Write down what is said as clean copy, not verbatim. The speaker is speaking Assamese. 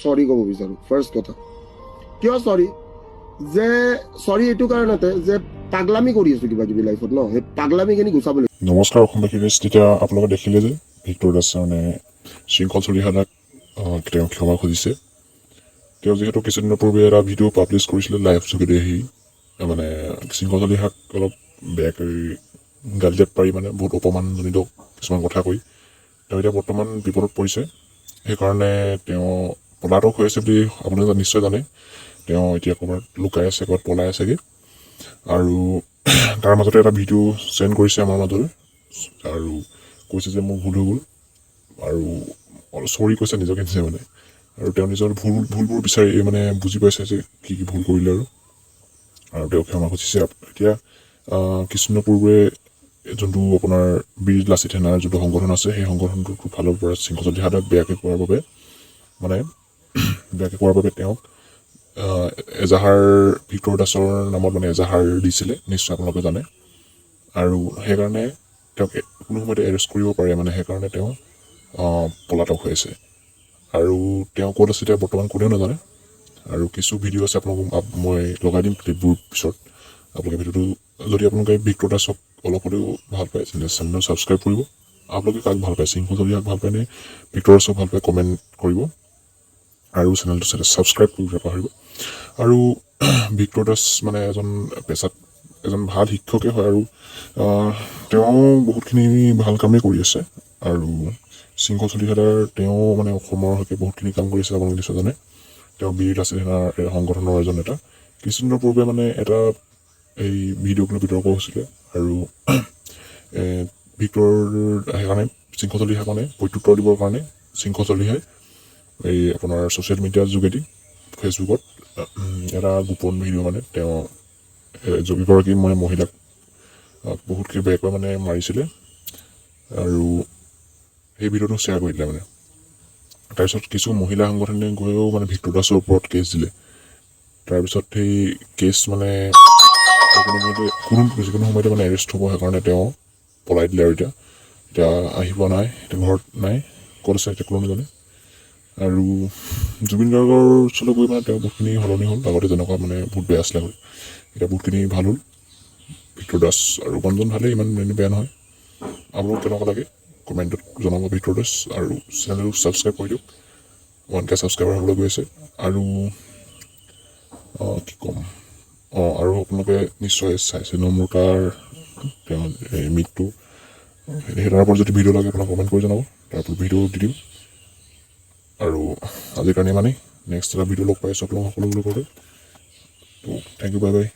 সৰি ক'ব বিচাৰোঁ ফাৰ্ষ্ট কথা কিয় সৰি যে সৰি এইটো কাৰণতে যে পাগলামি কৰি আছোঁ কিবা কিবি লাইফত ন সেই পাগলামিখিনি গুচাব লাগিব। নমস্কাৰ অসমবাসী তেতিয়া আপোনালোকে দেখিলে যে ভিক্টৰ দাসে মানে শৃংখল চলিহাদাক তেওঁ ক্ষমা খুজিছে। তেওঁ যিহেতু কিছুদিনৰ পূৰ্বে এটা ভিডিঅ' পাব্লিছ কৰিছিলে লাইভ যোগেদি আহি মানে শৃংখল চলিহাক অলপ বেয়াকৈ গালিজাত পাৰি মানে বহুত অপমানজনিত কিছুমান কথা কৈ তেওঁ এতিয়া বৰ্তমান বিপদত পৰিছে। সেইকাৰণে তেওঁ পলাতক হৈ আছে বুলি আপোনালোকে নিশ্চয় জানে। তেওঁ এতিয়া ক'ৰবাত লুকাই আছে, ক'ৰবাত পলাই আছেগৈ আৰু তাৰ মাজতে এটা ভিডিঅ' চেণ্ড কৰিছে আমাৰ মাজলৈ আৰু কৈছে যে মোৰ ভুল হৈ গ'ল আৰু চৰি কৈছে নিজকে নিজে মানে আৰু তেওঁ নিজৰ ভুলবোৰ বিচাৰি মানে বুজি পাইছে যে কি কি ভুল কৰিলে আৰু তেওঁ ক্ষমা খুজিছে। এতিয়া কিছুদিনৰ পূৰ্বে যোনটো আপোনাৰ বীৰ লাচিত সেনাৰ যোনটো সংগঠন আছে সেই সংগঠনটোৰ ফালৰ পৰা শৃংখল চলিহাদাক বেয়াকৈ কোৱাৰ বাবে তেওঁক এজাহাৰ ভিক্টৰ দাসৰ নামত মানে এজাহাৰ দিছিলে, নিশ্চয় আপোনালোকে জানে। আৰু সেইকাৰণে তেওঁক কোনো সময়তে এৰেষ্ট কৰিব পাৰে মানে সেইকাৰণে তেওঁ পলাতক হৈ আছে আৰু তেওঁ ক'ত আছে এতিয়া বৰ্তমান কোনেও নাজানে। আৰু কিছু ভিডিঅ' আছে আপোনালোকক মই লগাই দিম ক্লিপবোৰ পিছত। আপোনালোকে ভিডিঅ'টো যদি আপোনালোকে ভিক্টৰ দাসক অলপ হ'লেও ভাল পায় চেনেলটো ছাবস্ক্ৰাইব কৰিব। আপোনালোকে কাক ভাল পায়, শৃংখল চলিহাক ভাল পায় নে ভিক্টৰ দাসক ভাল পায় কমেণ্ট কৰিব আৰু চেনেলটো ছাবস্ক্ৰাইব কৰিব নাপাহৰিব। আৰু ভিক্টৰ দাস মানে এজন ভাল শিক্ষকে হয় আৰু তেওঁ বহুতখিনি ভাল কামেই কৰি আছে আৰু শৃংখল চলিহাদাৰ তেওঁ মানে অসমৰ হকে বহুতখিনি কাম কৰিছে আপোনালোকে নিশ্চয় জানে। তেওঁ বীৰ লাচিত সেনাৰ সংগঠনৰ এজন নেতা। কিছুদিনৰ পূৰ্বে মানে এটা এই ভিডিঅ'ক লৈ বিতৰ্ক হৈছিলে আৰু ভিক্টৰ সেইকাৰণে শৃংখল চলিহাক মানে প্ৰত্যুত্তৰ দিবৰ কাৰণে শৃংখল চলিহাই এই আপোনাৰ ছ'চিয়েল মিডিয়াৰ যোগেদি ফেচবুকত এটা গোপন ভিডিঅ' মানে তেওঁ এগৰাকী মানে মহিলাক বহুতখিনি বেয়াকৈ মানে মাৰিছিলে আৰু সেই ভিডিঅ'টো শ্বেয়াৰ কৰি দিলে মানে। তাৰপিছত কিছু মহিলা সংগঠনে গৈও মানে ভিক্টৰ দাসৰ ওপৰত কেছ দিলে। তাৰপিছত সেই কেছ মানে যিকোনো সময়তে মানে এৰেষ্ট হ'ব, সেইকাৰণে তেওঁ পলাই দিলে আৰু এতিয়া আহি পোৱা নাই, এতিয়া ঘৰত নাই, ক'ত আছে এতিয়া কোনো নাজানে। আৰু জুবিন গাৰ্গৰ ওচৰলৈ গৈ মানে তেওঁ বহুতখিনি সলনি হ'ল। আগতে যেনেকুৱা মানে বহুত বেয়া আছিলে আগতে, এতিয়া বহুতখিনি ভাল হ'ল। ভিক্টৰ দাস আৰু মানুহজন ভালেই, ইমান বেয়া নহয়। আপোনালোক কেনেকুৱা লাগে কমেণ্টত জনাব ভিক্টৰ দাস আৰু চেনেলটো ছাবস্ক্ৰাইব কৰি দিয়ক। 1K ছাবস্ক্ৰাইবাৰ হ'বলৈ গৈ আছে আৰু কি ক'ম আৰু আপোনালোকে নিশ্চয় চাইছে নমৰতাৰ তেওঁ মৃত্যু, তাৰ ওপৰত যদি ভিডিঅ' লাগে আপোনাক কমেণ্ট কৰি জনাব, তাৰ ওপৰত ভিডিঅ' দি দিম। আৰু আজিৰ কাৰণে নেক্সট এটা ভিডিঅ' লগ পাই আছোঁ আপোনালোক সকলোৰে লগতে। ত' থেংক ইউ, বাই বাই।